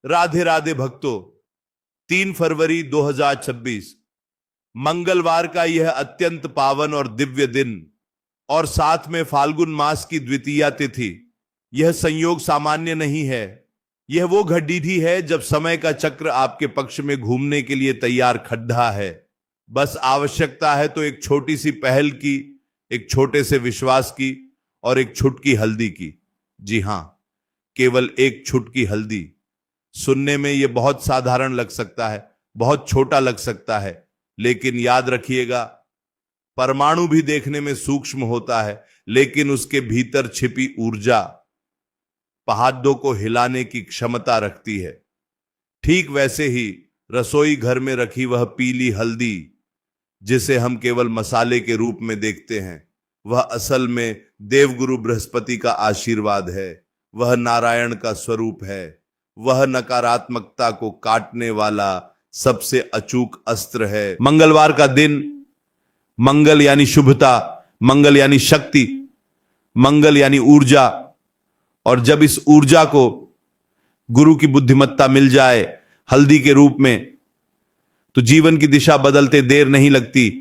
राधे राधे भक्तों। 3 फरवरी 2026 मंगलवार का यह अत्यंत पावन और दिव्य दिन और साथ में फाल्गुन मास की द्वितीया तिथि, यह संयोग सामान्य नहीं है। यह वो घड़ी है जब समय का चक्र आपके पक्ष में घूमने के लिए तैयार खड़ा है। बस आवश्यकता है तो एक छोटी सी पहल की, एक छोटे से विश्वास की और एक छुटकी हल्दी की। जी हां, केवल एक छुटकी हल्दी। सुनने में यह बहुत साधारण लग सकता है, बहुत छोटा लग सकता है, लेकिन याद रखिएगा, परमाणु भी देखने में सूक्ष्म होता है, लेकिन उसके भीतर छिपी ऊर्जा पहाड़ों को हिलाने की क्षमता रखती है। ठीक वैसे ही रसोई घर में रखी वह पीली हल्दी, जिसे हम केवल मसाले के रूप में देखते हैं, वह असल में देवगुरु बृहस्पति का आशीर्वाद है। वह नारायण का स्वरूप है। वह नकारात्मकता को काटने वाला सबसे अचूक अस्त्र है। मंगलवार का दिन, मंगल यानी शुभता, मंगल यानी शक्ति, मंगल यानी ऊर्जा। और जब इस ऊर्जा को गुरु की बुद्धिमत्ता मिल जाए हल्दी के रूप में, तो जीवन की दिशा बदलते देर नहीं लगती।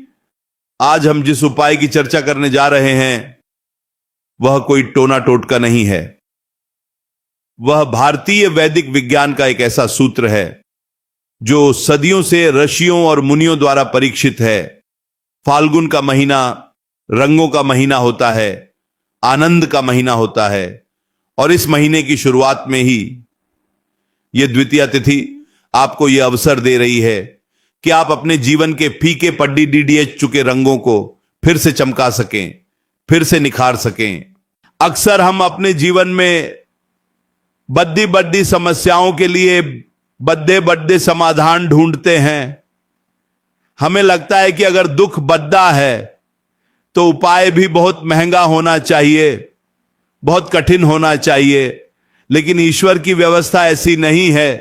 आज हम जिस उपाय की चर्चा करने जा रहे हैं वह कोई टोना टोटका नहीं है। वह भारतीय वैदिक विज्ञान का एक ऐसा सूत्र है जो सदियों से ऋषियों और मुनियों द्वारा परीक्षित है। फाल्गुन का महीना रंगों का महीना होता है, आनंद का महीना होता है, और इस महीने की शुरुआत में ही यह द्वितीया तिथि आपको यह अवसर दे रही है कि आप अपने जीवन के फीके पड्डी डीडीएच चुके रंगों को फिर से चमका सकें, फिर से निखार सकें। अक्सर हम अपने जीवन में बद्दी बद्दी समस्याओं के लिए बद्दे बद्दे समाधान ढूंढते हैं। हमें लगता है कि अगर दुख बद्दा है तो उपाय भी बहुत महंगा होना चाहिए, बहुत कठिन होना चाहिए, लेकिन ईश्वर की व्यवस्था ऐसी नहीं है।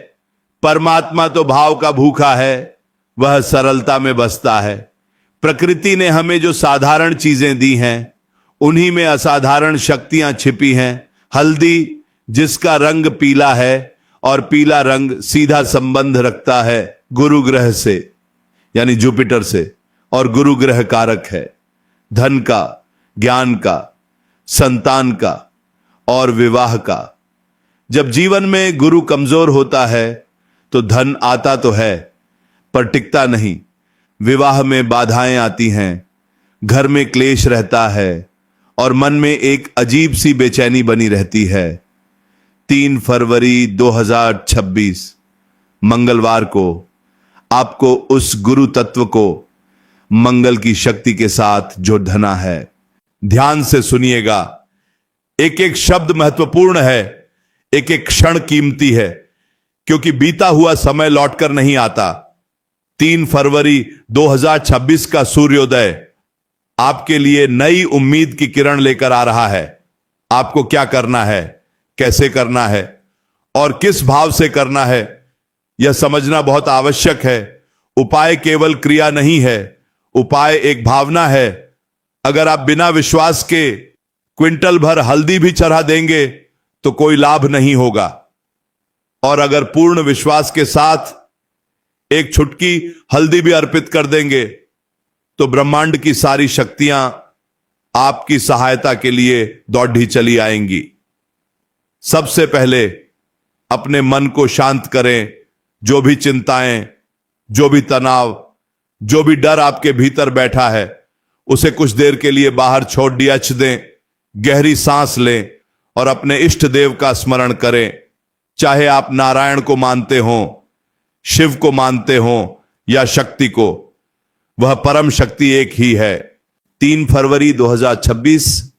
परमात्मा तो भाव का भूखा है, वह सरलता में बसता है। प्रकृति ने हमें जो साधारण चीजें दी हैं उन्हीं में असाधारण शक्तियां छिपी हैं। हल्दी जिसका रंग पीला है, और पीला रंग सीधा संबंध रखता है गुरु ग्रह से, यानी जुपिटर से, और गुरु ग्रह कारक है धन का, ज्ञान का, संतान का और विवाह का। जब जीवन में गुरु कमजोर होता है तो धन आता तो है पर टिकता नहीं। विवाह में बाधाएं आती हैं, घर में क्लेश रहता है और मन में एक अजीब सी बेचैनी बनी रहती है। 3 फरवरी 2026 मंगलवार को आपको उस गुरु तत्व को मंगल की शक्ति के साथ जोड़ना है। ध्यान से सुनिएगा, एक एक शब्द महत्वपूर्ण है, एक एक क्षण कीमती है, क्योंकि बीता हुआ समय लौटकर नहीं आता। 3 फरवरी 2026 का सूर्योदय आपके लिए नई उम्मीद की किरण लेकर आ रहा है। आपको क्या करना है, कैसे करना है और किस भाव से करना है, यह समझना बहुत आवश्यक है। उपाय केवल क्रिया नहीं है, उपाय एक भावना है। अगर आप बिना विश्वास के क्विंटल भर हल्दी भी चढ़ा देंगे तो कोई लाभ नहीं होगा, और अगर पूर्ण विश्वास के साथ एक छुटकी हल्दी भी अर्पित कर देंगे तो ब्रह्मांड की सारी शक्तियां आपकी सहायता के लिए दौड़ी चली आएंगी। सबसे पहले अपने मन को शांत करें। जो भी चिंताएं, जो भी तनाव, जो भी डर आपके भीतर बैठा है, उसे कुछ देर के लिए बाहर छोड़ दिया दें। गहरी सांस लें और अपने इष्ट देव का स्मरण करें। चाहे आप नारायण को मानते हो, शिव को मानते हो या शक्ति को, वह परम शक्ति एक ही है। 3 फरवरी 2026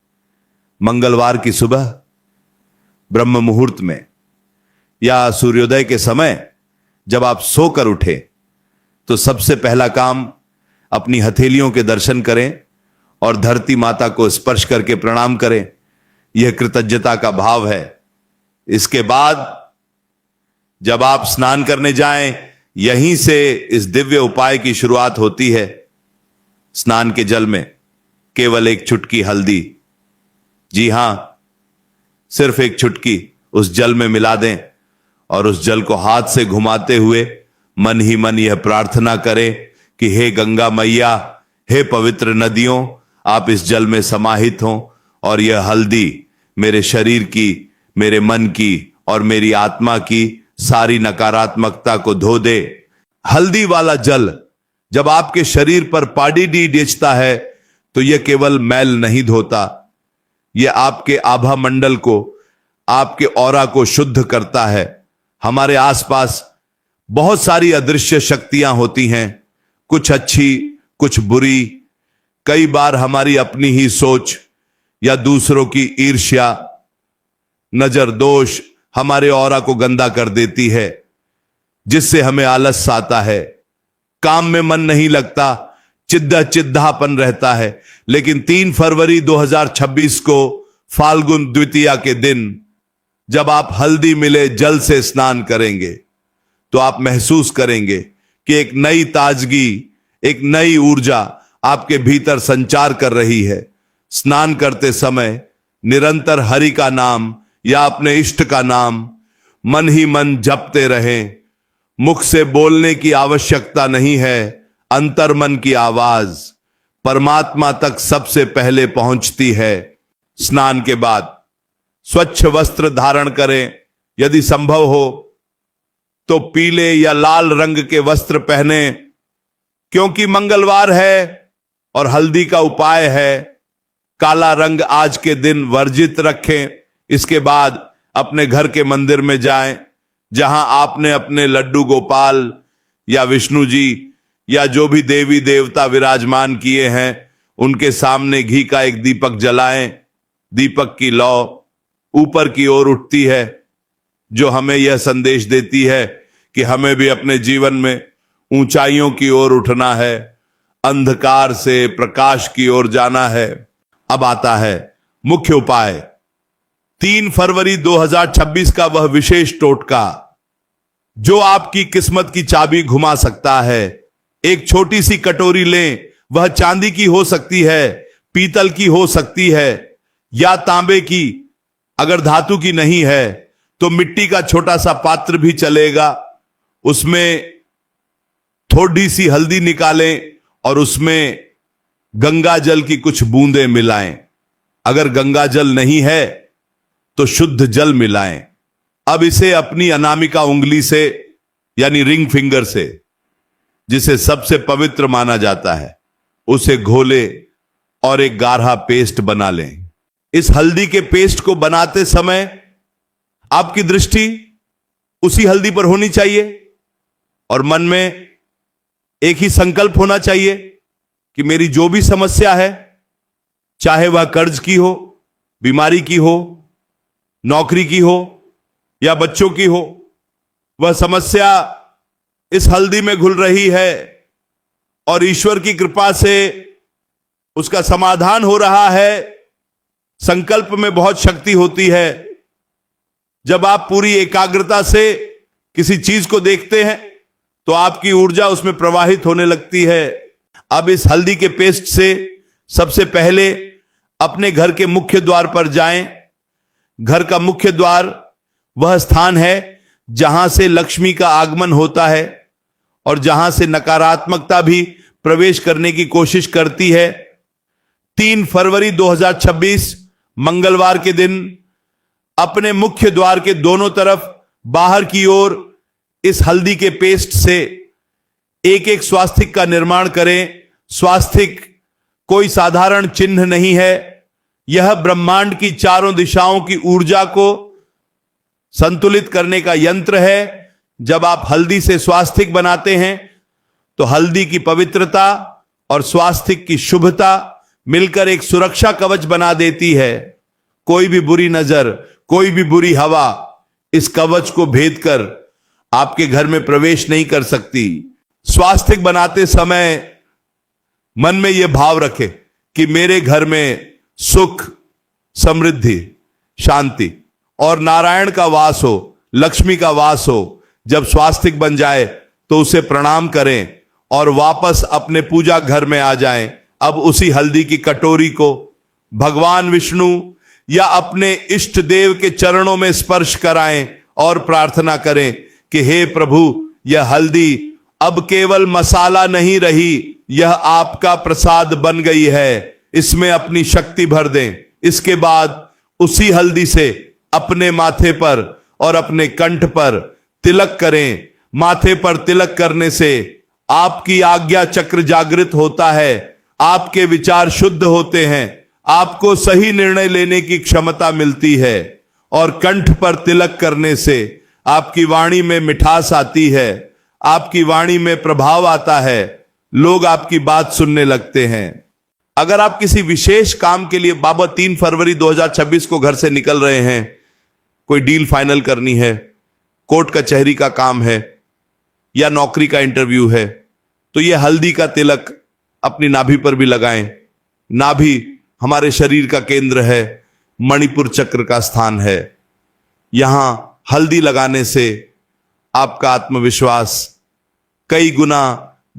मंगलवार की सुबह ब्रह्म मुहूर्त में या सूर्योदय के समय जब आप सोकर उठे तो सबसे पहला काम अपनी हथेलियों के दर्शन करें और धरती माता को स्पर्श करके प्रणाम करें। यह कृतज्ञता का भाव है। इसके बाद जब आप स्नान करने जाएं, यहीं से इस दिव्य उपाय की शुरुआत होती है। स्नान के जल में केवल एक चुटकी हल्दी, जी हां, सिर्फ एक चुटकी उस जल में मिला दें और उस जल को हाथ से घुमाते हुए मन ही मन यह प्रार्थना करें कि हे गंगा मैया, हे पवित्र नदियों, आप इस जल में समाहित हों और यह हल्दी मेरे शरीर की, मेरे मन की और मेरी आत्मा की सारी नकारात्मकता को धो दे। हल्दी वाला जल जब आपके शरीर पर पाडी डेचता है तो यह केवल मैल नहीं धोता, यह आपके आभा मंडल को, आपके ऑरा को शुद्ध करता है। हमारे आसपास बहुत सारी अदृश्य शक्तियां होती हैं, कुछ अच्छी कुछ बुरी। कई बार हमारी अपनी ही सोच या दूसरों की ईर्ष्या, नजर दोष हमारे ऑरा को गंदा कर देती है, जिससे हमें आलस आता है, काम में मन नहीं लगता, चिद्धापन रहता है। लेकिन 3 फरवरी 2026 को फाल्गुन द्वितीया के दिन जब आप हल्दी मिले जल से स्नान करेंगे तो आप महसूस करेंगे कि एक नई ताजगी, एक नई ऊर्जा आपके भीतर संचार कर रही है। स्नान करते समय निरंतर हरि का नाम या अपने इष्ट का नाम मन ही मन जपते रहें। मुख से बोलने की आवश्यकता नहीं है, अंतर्मन की आवाज परमात्मा तक सबसे पहले पहुंचती है। स्नान के बाद स्वच्छ वस्त्र धारण करें, यदि संभव हो तो पीले या लाल रंग के वस्त्र पहने, क्योंकि मंगलवार है और हल्दी का उपाय है। काला रंग आज के दिन वर्जित रखें। इसके बाद अपने घर के मंदिर में जाएं, जहां आपने अपने लड्डू गोपाल या विष्णु जी या जो भी देवी देवता विराजमान किए हैं उनके सामने घी का एक दीपक जलाएं। दीपक की लौ ऊपर की ओर उठती है, जो हमें यह संदेश देती है कि हमें भी अपने जीवन में ऊंचाइयों की ओर उठना है, अंधकार से प्रकाश की ओर जाना है। अब आता है मुख्य उपाय। 3 फरवरी 2026 का वह विशेष टोटका जो आपकी किस्मत की चाबी घुमा सकता है। एक छोटी सी कटोरी लें, वह चांदी की हो सकती है, पीतल की हो सकती है या तांबे की। अगर धातु की नहीं है तो मिट्टी का छोटा सा पात्र भी चलेगा। उसमें थोड़ी सी हल्दी निकालें और उसमें गंगा जल की कुछ बूंदें मिलाएं। अगर गंगा जल नहीं है तो शुद्ध जल मिलाएं। अब इसे अपनी अनामिका उंगली से यानी रिंग फिंगर से, जिसे सबसे पवित्र माना जाता है, उसे घोले और एक गाढ़ा पेस्ट बना लें। इस हल्दी के पेस्ट को बनाते समय आपकी दृष्टि उसी हल्दी पर होनी चाहिए और मन में एक ही संकल्प होना चाहिए कि मेरी जो भी समस्या है, चाहे वह कर्ज की हो, बीमारी की हो, नौकरी की हो या बच्चों की हो, वह समस्या इस हल्दी में घुल रही है और ईश्वर की कृपा से उसका समाधान हो रहा है। संकल्प में बहुत शक्ति होती है। जब आप पूरी एकाग्रता से किसी चीज को देखते हैं तो आपकी ऊर्जा उसमें प्रवाहित होने लगती है। अब इस हल्दी के पेस्ट से सबसे पहले अपने घर के मुख्य द्वार पर जाएं। घर का मुख्य द्वार वह स्थान है जहां से लक्ष्मी का आगमन होता है और जहां से नकारात्मकता भी प्रवेश करने की कोशिश करती है। 3 फरवरी 2026 मंगलवार के दिन अपने मुख्य द्वार के दोनों तरफ बाहर की ओर इस हल्दी के पेस्ट से एक एक स्वास्तिक का निर्माण करें। स्वास्तिक कोई साधारण चिन्ह नहीं है, यह ब्रह्मांड की चारों दिशाओं की ऊर्जा को संतुलित करने का यंत्र है। जब आप हल्दी से स्वास्तिक बनाते हैं तो हल्दी की पवित्रता और स्वास्तिक की शुभता मिलकर एक सुरक्षा कवच बना देती है। कोई भी बुरी नजर, कोई भी बुरी हवा इस कवच को भेद कर आपके घर में प्रवेश नहीं कर सकती। स्वास्तिक बनाते समय मन में यह भाव रखें कि मेरे घर में सुख, समृद्धि, शांति और नारायण का वास हो, लक्ष्मी का वास हो। जब स्वास्तिक बन जाए तो उसे प्रणाम करें और वापस अपने पूजा घर में आ जाएं। अब उसी हल्दी की कटोरी को भगवान विष्णु या अपने इष्ट देव के चरणों में स्पर्श कराएं और प्रार्थना करें कि हे प्रभु, यह हल्दी अब केवल मसाला नहीं रही, यह आपका प्रसाद बन गई है, इसमें अपनी शक्ति भर दें। इसके बाद उसी हल्दी से अपने माथे पर और अपने कंठ पर तिलक करें। माथे पर तिलक करने से आपकी आज्ञा चक्र जागृत होता है, आपके विचार शुद्ध होते हैं, आपको सही निर्णय लेने की क्षमता मिलती है। और कंठ पर तिलक करने से आपकी वाणी में मिठास आती है, आपकी वाणी में प्रभाव आता है, लोग आपकी बात सुनने लगते हैं। अगर आप किसी विशेष काम के लिए बाबा 3 फरवरी 2026 को घर से निकल रहे हैं, कोई डील फाइनल करनी है, कोर्ट कचहरी का काम है या नौकरी का इंटरव्यू है, तो यह हल्दी का तिलक अपनी नाभि पर भी लगाएं। नाभि हमारे शरीर का केंद्र है, मणिपुर चक्र का स्थान है। यहां हल्दी लगाने से आपका आत्मविश्वास कई गुना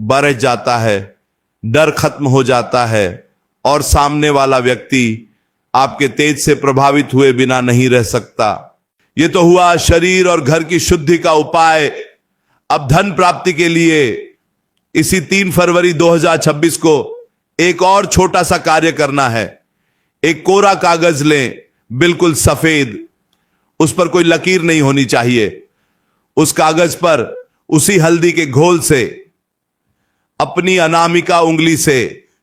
बढ़ जाता है, डर खत्म हो जाता है और सामने वाला व्यक्ति आपके तेज से प्रभावित हुए बिना नहीं रह सकता। यह तो हुआ शरीर और घर की शुद्धि का उपाय। अब धन प्राप्ति के लिए इसी 3 फरवरी 2026 को एक और छोटा सा कार्य करना है। एक कोरा कागज लें, बिल्कुल सफेद, उस पर कोई लकीर नहीं होनी चाहिए। उस कागज पर उसी हल्दी के घोल से अपनी अनामिका उंगली से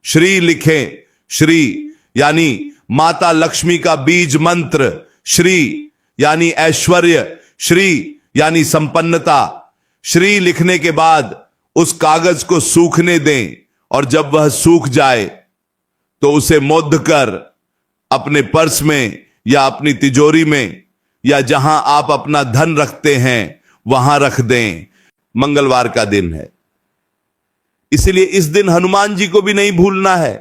श्री लिखें। श्री यानी माता लक्ष्मी का बीज मंत्र, श्री यानी ऐश्वर्य, श्री यानी संपन्नता। श्री लिखने के बाद उस कागज को सूखने दें और जब वह सूख जाए तो उसे मोद्ध कर अपने पर्स में या अपनी तिजोरी में या जहां आप अपना धन रखते हैं वहां रख दें। मंगलवार का दिन है, इसलिए इस दिन हनुमान जी को भी नहीं भूलना है।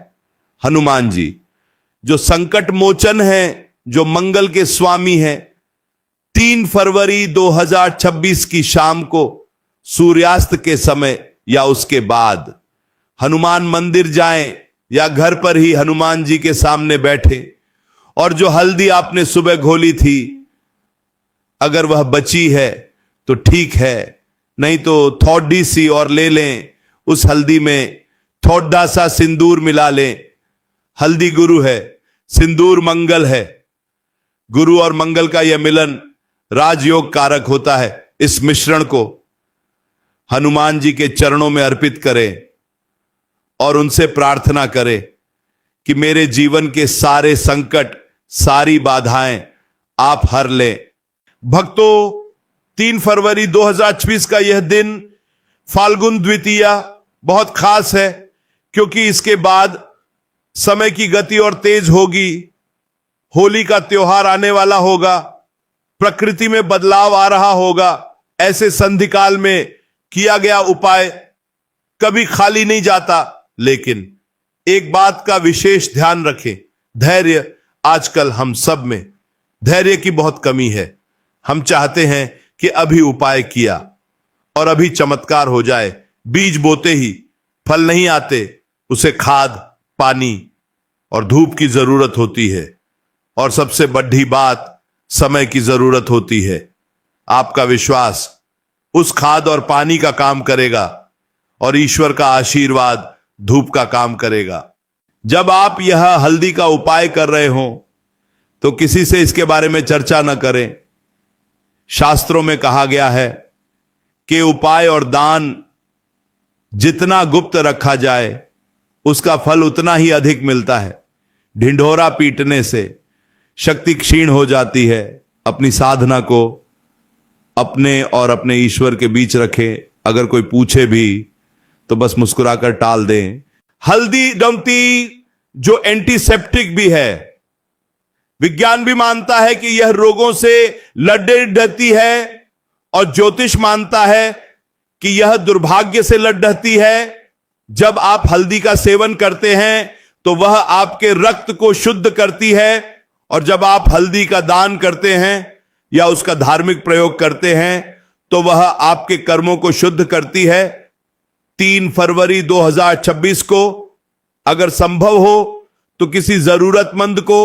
हनुमान जी जो संकट मोचन है, जो मंगल के स्वामी हैं, 3 फरवरी 2026 की शाम को सूर्यास्त के समय या उसके बाद हनुमान मंदिर जाएं या घर पर ही हनुमान जी के सामने बैठे और जो हल्दी आपने सुबह घोली थी, अगर वह बची है तो ठीक है, नहीं तो थोड़ी सी और ले लें। उस हल्दी में थोड़ा सा सिंदूर मिला लें। हल्दी गुरु है, सिंदूर मंगल है। गुरु और मंगल का यह मिलन राजयोग कारक होता है। इस मिश्रण को हनुमान जी के चरणों में अर्पित करें और उनसे प्रार्थना करें कि मेरे जीवन के सारे संकट, सारी बाधाएं आप हर लें। भक्तों, 3 फरवरी 2026 का यह दिन फाल्गुन द्वितीया बहुत खास है, क्योंकि इसके बाद समय की गति और तेज होगी। होली का त्योहार आने वाला होगा, प्रकृति में बदलाव आ रहा होगा। ऐसे संधिकाल में किया गया उपाय कभी खाली नहीं जाता। लेकिन एक बात का विशेष ध्यान रखें, धैर्य। आजकल हम सब में धैर्य की बहुत कमी है। हम चाहते हैं कि अभी उपाय किया और अभी चमत्कार हो जाए। बीज बोते ही फल नहीं आते, उसे खाद, पानी और धूप की जरूरत होती है, और सबसे बड़ी बात समय की जरूरत होती है। आपका विश्वास उस खाद और पानी का काम करेगा और ईश्वर का आशीर्वाद धूप का काम करेगा। जब आप यह हल्दी का उपाय कर रहे हो तो किसी से इसके बारे में चर्चा न करें। शास्त्रों में कहा गया है कि उपाय और दान जितना गुप्त रखा जाए उसका फल उतना ही अधिक मिलता है। ढिंढोरा पीटने से शक्ति क्षीण हो जाती है। अपनी साधना को अपने और अपने ईश्वर के बीच रखें। अगर कोई पूछे भी तो बस मुस्कुराकर टाल दें। हल्दी डमती जो एंटीसेप्टिक भी है, विज्ञान भी मानता है कि यह रोगों से लड़ती है, और ज्योतिष मानता है कि यह दुर्भाग्य से लड़ती है। जब आप हल्दी का सेवन करते हैं तो वह आपके रक्त को शुद्ध करती है, और जब आप हल्दी का दान करते हैं या उसका धार्मिक प्रयोग करते हैं तो वह आपके कर्मों को शुद्ध करती है। 3 फरवरी 2026 को अगर संभव हो तो किसी जरूरतमंद को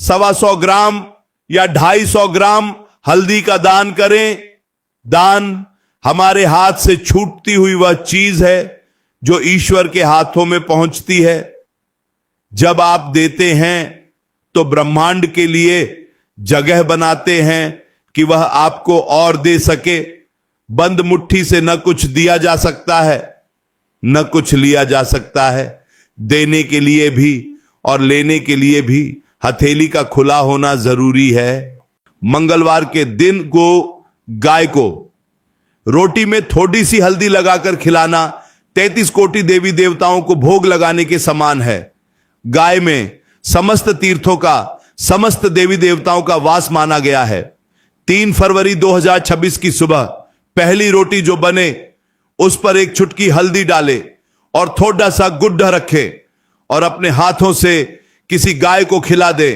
125 ग्राम या 250 ग्राम हल्दी का दान करें। दान हमारे हाथ से छूटती हुई वह चीज है जो ईश्वर के हाथों में पहुंचती है। जब आप देते हैं तो ब्रह्मांड के लिए जगह बनाते हैं कि वह आपको और दे सके। बंद मुट्ठी से न कुछ दिया जा सकता है, न कुछ लिया जा सकता है। देने के लिए भी और लेने के लिए भी हथेली का खुला होना जरूरी है। मंगलवार के दिन को गाय को रोटी में थोड़ी सी हल्दी लगाकर खिलाना 33 कोटि देवी देवताओं को भोग लगाने के समान है। गाय में समस्त तीर्थों का, समस्त देवी देवताओं का वास माना गया है। 3 फरवरी 2026 की सुबह पहली रोटी जो बने उस पर एक चुटकी हल्दी डाले और थोड़ा सा गुड्ढा रखे और अपने हाथों से किसी गाय को खिला दे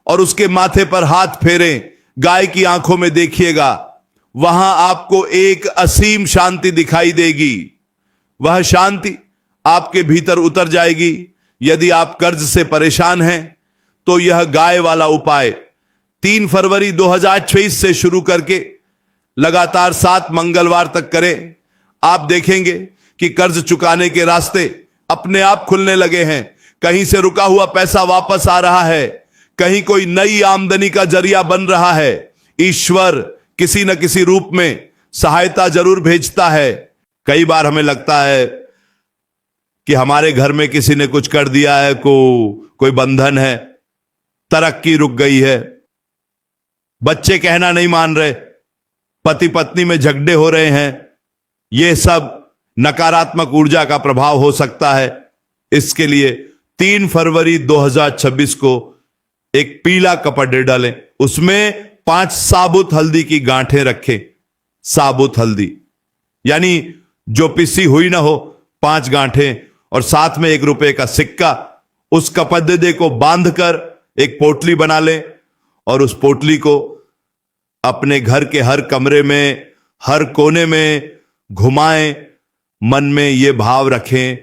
और उसके माथे पर हाथ फेरें। गाय की आंखों में देखिएगा, वहां आपको एक असीम शांति दिखाई देगी। वह शांति आपके भीतर उतर जाएगी। यदि आप कर्ज से परेशान हैं तो यह गाय वाला उपाय 3 फरवरी 2026 से शुरू करके लगातार 7 मंगलवार तक करें। आप देखेंगे कि कर्ज चुकाने के रास्ते अपने आप खुलने लगे हैं। कहीं से रुका हुआ पैसा वापस आ रहा है, कहीं कोई नई आमदनी का जरिया बन रहा है। ईश्वर किसी न किसी रूप में सहायता जरूर भेजता है। कई बार हमें लगता है कि हमारे घर में किसी ने कुछ कर दिया है, कोई बंधन है, तरक्की रुक गई है, बच्चे कहना नहीं मान रहे, पति पत्नी में झगड़े हो रहे हैं। यह सब नकारात्मक ऊर्जा का प्रभाव हो सकता है। इसके लिए 3 फरवरी 2026 को एक पीला कपड़े डालें, उसमें 5 साबुत हल्दी की गांठें रखें। साबुत हल्दी यानी जो पिसी हुई ना हो, 5 गांठें और साथ में 1 रुपए का सिक्का। उस कपड़े को बांधकर एक पोटली बना लें और उस पोटली को अपने घर के हर कमरे में, हर कोने में घुमाएं। मन में यह भाव रखें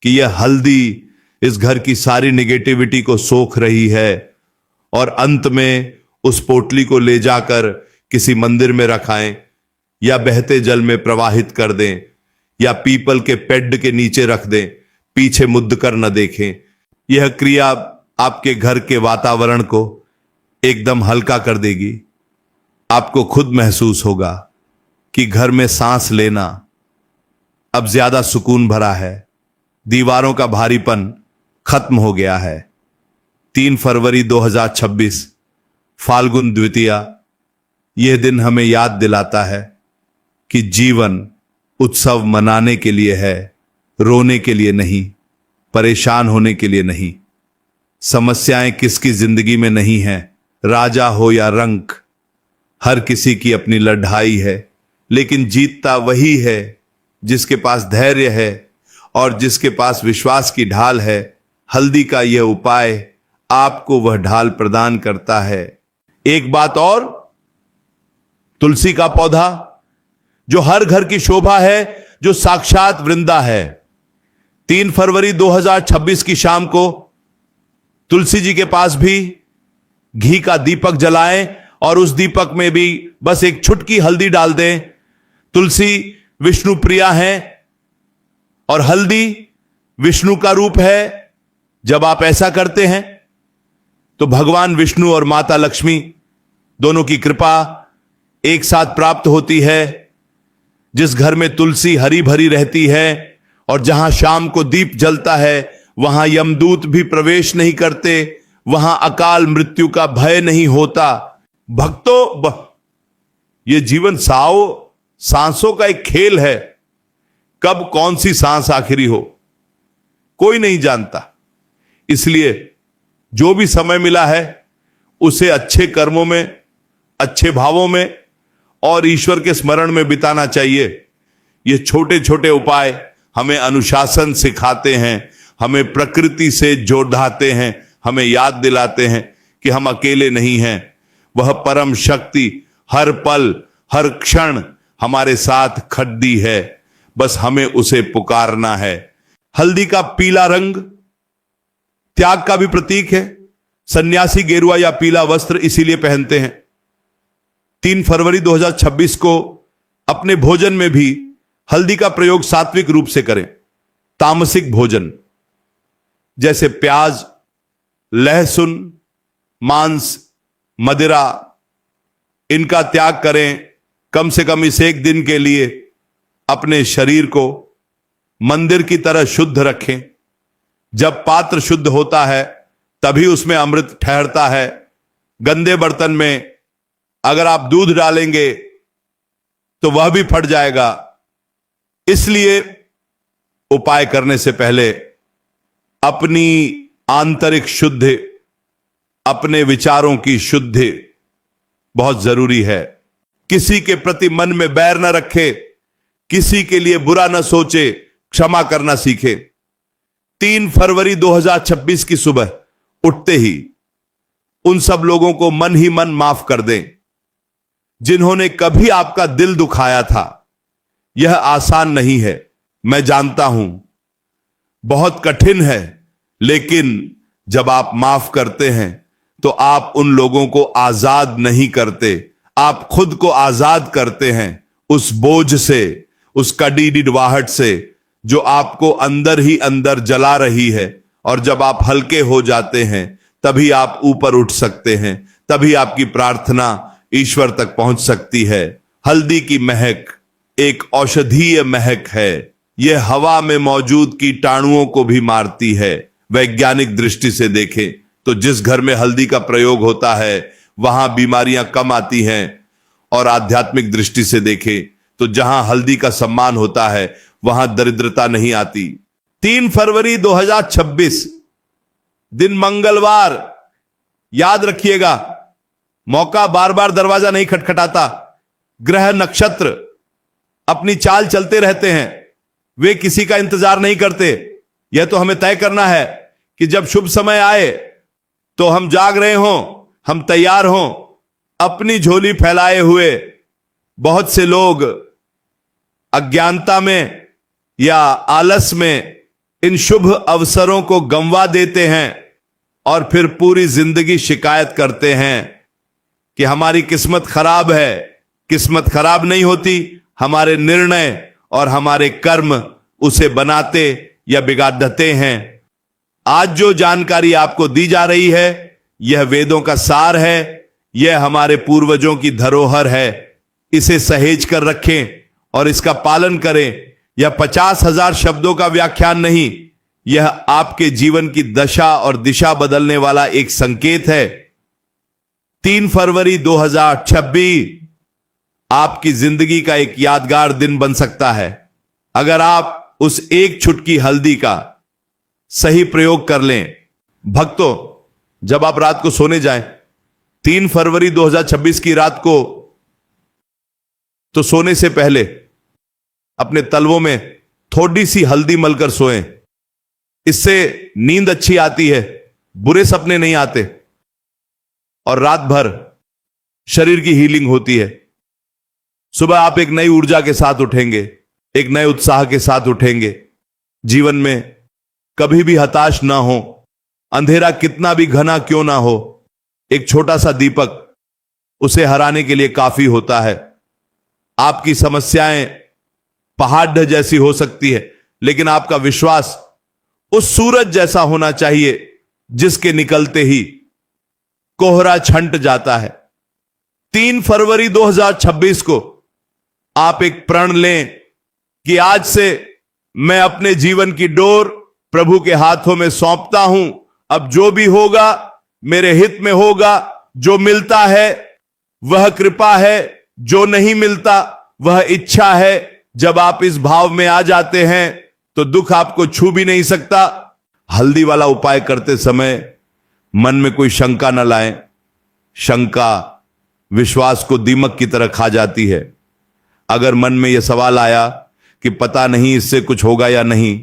कि यह हल्दी इस घर की सारी निगेटिविटी को सोख रही है। और अंत में उस पोटली को ले जाकर किसी मंदिर में रखाएं या बहते जल में प्रवाहित कर दें या पीपल के पेड़ के नीचे रख दें। पीछे मुद्द कर न देखें। यह क्रिया आपके घर के वातावरण को एकदम हल्का कर देगी। आपको खुद महसूस होगा कि घर में सांस लेना अब ज्यादा सुकून भरा है। दीवारों का भारीपन खत्म हो गया है। 3 फरवरी 2026 फाल्गुन द्वितीया, यह दिन हमें याद दिलाता है कि जीवन उत्सव मनाने के लिए है, रोने के लिए नहीं, परेशान होने के लिए नहीं। समस्याएं किसकी जिंदगी में नहीं है, राजा हो या रंक, हर किसी की अपनी लड़ाई है। लेकिन जीतता वही है जिसके पास धैर्य है और जिसके पास विश्वास की ढाल है। हल्दी का यह उपाय आपको वह ढाल प्रदान करता है। एक बात और, तुलसी का पौधा जो हर घर की शोभा है, जो साक्षात वृंदा है। 3 फरवरी 2026 की शाम को तुलसी जी के पास भी घी का दीपक जलाएं और उस दीपक में भी बस एक चुटकी हल्दी डाल दें। तुलसी विष्णु प्रिया है और हल्दी विष्णु का रूप है। जब आप ऐसा करते हैं तो भगवान विष्णु और माता लक्ष्मी दोनों की कृपा एक साथ प्राप्त होती है। जिस घर में तुलसी हरी भरी रहती है और जहां शाम को दीप जलता है, वहां यमदूत भी प्रवेश नहीं करते, वहां अकाल मृत्यु का भय नहीं होता। भक्तों, यह जीवन सांसों का एक खेल है। कब कौन सी सांस आखिरी हो कोई नहीं जानता। इसलिए जो भी समय मिला है उसे अच्छे कर्मों में, अच्छे भावों में और ईश्वर के स्मरण में बिताना चाहिए। ये छोटे छोटे उपाय हमें अनुशासन सिखाते हैं, हमें प्रकृति से जोड़ाते हैं, हमें याद दिलाते हैं कि हम अकेले नहीं हैं। वह परम शक्ति हर पल हर क्षण हमारे साथ खड़ी है, बस हमें उसे पुकारना है। हल्दी का पीला रंग त्याग का भी प्रतीक है। सन्यासी गेरुआ या पीला वस्त्र इसीलिए पहनते हैं। 3 फरवरी 2026 को अपने भोजन में भी हल्दी का प्रयोग सात्विक रूप से करें। तामसिक भोजन जैसे प्याज, लहसुन, मांस, मदिरा, इनका त्याग करें। कम से कम इस एक दिन के लिए अपने शरीर को मंदिर की तरह शुद्ध रखें। जब पात्र शुद्ध होता है तभी उसमें अमृत ठहरता है। गंदे बर्तन में अगर आप दूध डालेंगे तो वह भी फट जाएगा। इसलिए उपाय करने से पहले अपनी आंतरिक शुद्धि, अपने विचारों की शुद्धि बहुत जरूरी है। किसी के प्रति मन में बैर न रखे, किसी के लिए बुरा न सोचे, क्षमा करना सीखे। 3 फरवरी 2026 की सुबह उठते ही उन सब लोगों को मन ही मन माफ कर दें जिन्होंने कभी आपका दिल दुखाया था। यह आसान नहीं है, मैं जानता हूं, बहुत कठिन है, लेकिन जब आप माफ करते हैं तो आप उन लोगों को आजाद नहीं करते, आप खुद को आजाद करते हैं उस बोझ से, उस कड़ीड़िड़वाहट से जो आपको अंदर ही अंदर जला रही है। और जब आप हल्के हो जाते हैं तभी आप ऊपर उठ सकते हैं, तभी आपकी प्रार्थना ईश्वर तक पहुंच सकती है। हल्दी की महक एक औषधीय महक है। यह हवा में मौजूद कीटाणुओं को भी मारती है। वैज्ञानिक दृष्टि से देखें तो जिस घर में हल्दी का प्रयोग होता है वहां बीमारियां कम आती हैं, और आध्यात्मिक दृष्टि से देखें तो जहां हल्दी का सम्मान होता है वहां दरिद्रता नहीं आती। 3 फरवरी 2026 दिन मंगलवार, याद रखिएगा, मौका बार बार दरवाजा नहीं खटखटाता। ग्रह नक्षत्र अपनी चाल चलते रहते हैं, वे किसी का इंतजार नहीं करते। यह तो हमें तय करना है कि जब शुभ समय आए तो हम जाग रहे हों, हम तैयार हों। अपनी झोली फैलाए हुए बहुत से लोग अज्ञानता में या आलस में इन शुभ अवसरों को गंवा देते हैं और फिर पूरी जिंदगी शिकायत करते हैं कि हमारी किस्मत खराब है। किस्मत खराब नहीं होती, हमारे निर्णय और हमारे कर्म उसे बनाते या बिगाड़ते हैं। आज जो जानकारी आपको दी जा रही है यह वेदों का सार है, यह हमारे पूर्वजों की धरोहर है। इसे सहेज कर रखें और इसका पालन करें। यह 50,000 शब्दों का व्याख्यान नहीं, यह आपके जीवन की दशा और दिशा बदलने वाला एक संकेत है। 3 फरवरी 2026 आपकी जिंदगी का एक यादगार दिन बन सकता है अगर आप उस एक चुटकी हल्दी का सही प्रयोग कर लें। भक्तों, जब आप रात को सोने जाएं 3 फरवरी 2026 की रात को, तो सोने से पहले अपने तलवों में थोड़ी सी हल्दी मलकर सोएं। इससे नींद अच्छी आती है, बुरे सपने नहीं आते और रात भर शरीर की हीलिंग होती है। सुबह आप एक नई ऊर्जा के साथ उठेंगे, एक नए उत्साह के साथ उठेंगे। जीवन में कभी भी हताश ना हो, अंधेरा कितना भी घना क्यों ना हो, एक छोटा सा दीपक उसे हराने के लिए काफी होता है। आपकी समस्याएं पहाड़ जैसी हो सकती है, लेकिन आपका विश्वास उस सूरज जैसा होना चाहिए जिसके निकलते ही कोहरा छंट जाता है। 3 फरवरी 2026 को आप एक प्रण लें कि आज से मैं अपने जीवन की डोर प्रभु के हाथों में सौंपता हूं। अब जो भी होगा मेरे हित में होगा। जो मिलता है वह कृपा है, जो नहीं मिलता वह इच्छा है। जब आप इस भाव में आ जाते हैं तो दुख आपको छू भी नहीं सकता। हल्दी वाला उपाय करते समय मन में कोई शंका न लाएं। शंका विश्वास को दीमक की तरह खा जाती है। अगर मन में यह सवाल आया कि पता नहीं इससे कुछ होगा या नहीं,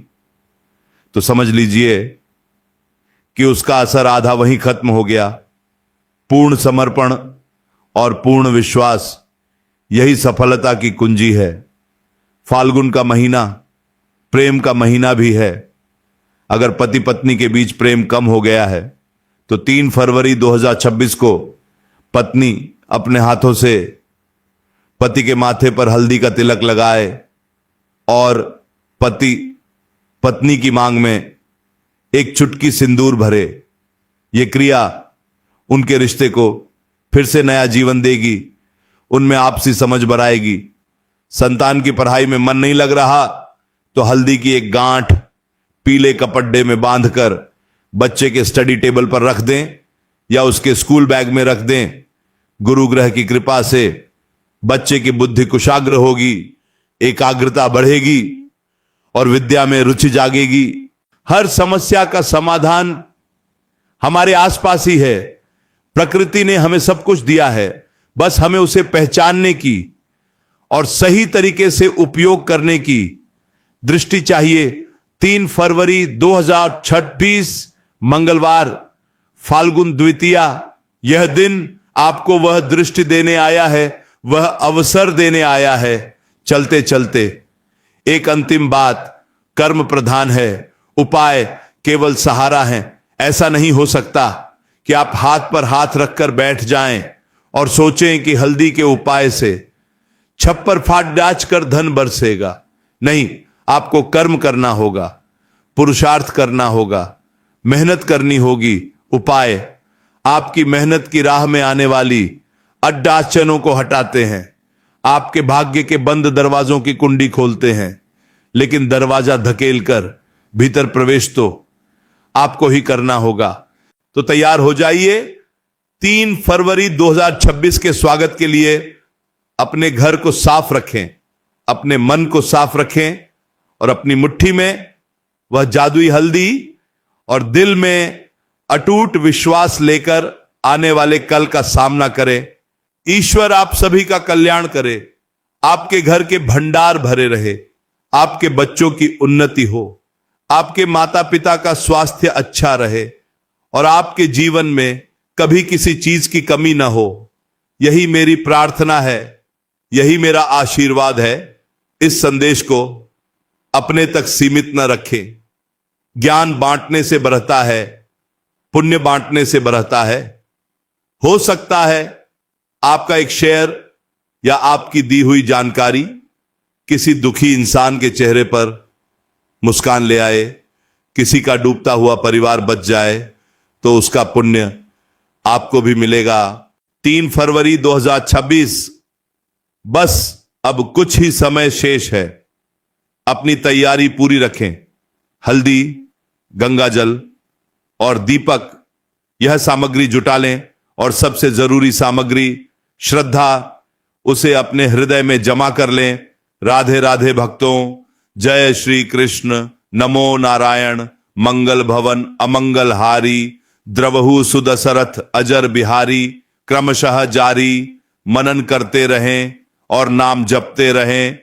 तो समझ लीजिए कि उसका असर आधा वहीं खत्म हो गया। पूर्ण समर्पण और पूर्ण विश्वास यही सफलता की कुंजी है। फाल्गुन का महीना प्रेम का महीना भी है। अगर पति पत्नी के बीच प्रेम कम हो गया है तो 3 फरवरी 2026 को पत्नी अपने हाथों से पति के माथे पर हल्दी का तिलक लगाए और पति पत्नी की मांग में एक चुटकी सिंदूर भरे। यह क्रिया उनके रिश्ते को फिर से नया जीवन देगी, उनमें आपसी समझ बढ़ाएगी। संतान की पढ़ाई में मन नहीं लग रहा तो हल्दी की एक गांठ पीले कपड़े में बांधकर बच्चे के स्टडी टेबल पर रख दें या उसके स्कूल बैग में रख दें। गुरु ग्रह की कृपा से बच्चे की बुद्धि कुशाग्र होगी, एकाग्रता बढ़ेगी और विद्या में रुचि जागेगी। हर समस्या का समाधान हमारे आसपास ही है। प्रकृति ने हमें सब कुछ दिया है, बस हमें उसे पहचानने की और सही तरीके से उपयोग करने की दृष्टि चाहिए। 3 फरवरी 2026 मंगलवार, फाल्गुन द्वितीया, यह दिन आपको वह दृष्टि देने आया है, वह अवसर देने आया है। चलते चलते एक अंतिम बात, कर्म प्रधान है, उपाय केवल सहारा है। ऐसा नहीं हो सकता कि आप हाथ पर हाथ रखकर बैठ जाएं और सोचें कि हल्दी के उपाय से छप्पर फाड़ डाच कर धन बरसेगा। नहीं, आपको कर्म करना होगा, पुरुषार्थ करना होगा, मेहनत करनी होगी। उपाय आपकी मेहनत की राह में आने वाली अड्डाचनों को हटाते हैं, आपके भाग्य के बंद दरवाजों की कुंडी खोलते हैं। लेकिन दरवाजा धकेल कर भीतर प्रवेश तो आपको ही करना होगा। तो तैयार हो जाइए 3 फरवरी 2026 के स्वागत के लिए। अपने घर को साफ रखें, अपने मन को साफ रखें और अपनी मुट्ठी में वह जादुई हल्दी और दिल में अटूट विश्वास लेकर आने वाले कल का सामना करें। ईश्वर आप सभी का कल्याण करे, आपके घर के भंडार भरे रहे, आपके बच्चों की उन्नति हो, आपके माता पिता का स्वास्थ्य अच्छा रहे और आपके जीवन में कभी किसी चीज की कमी ना हो। यही मेरी प्रार्थना है, यही मेरा आशीर्वाद है। इस संदेश को अपने तक सीमित न रखें। ज्ञान बांटने से बढ़ता है, पुण्य बांटने से बढ़ता है। हो सकता है आपका एक शेयर या आपकी दी हुई जानकारी किसी दुखी इंसान के चेहरे पर मुस्कान ले आए, किसी का डूबता हुआ परिवार बच जाए, तो उसका पुण्य आपको भी मिलेगा। 3 फरवरी 2026, बस अब कुछ ही समय शेष है। अपनी तैयारी पूरी रखें। हल्दी, गंगा जल और दीपक, यह सामग्री जुटा लें और सबसे जरूरी सामग्री श्रद्धा, उसे अपने हृदय में जमा कर लें। राधे राधे भक्तों, जय श्री कृष्ण, नमो नारायण, मंगल भवन अमंगल हारी, द्रवहु सुदशरथ अजर बिहारी। क्रमशः जारी मनन करते रहें और नाम जपते रहें।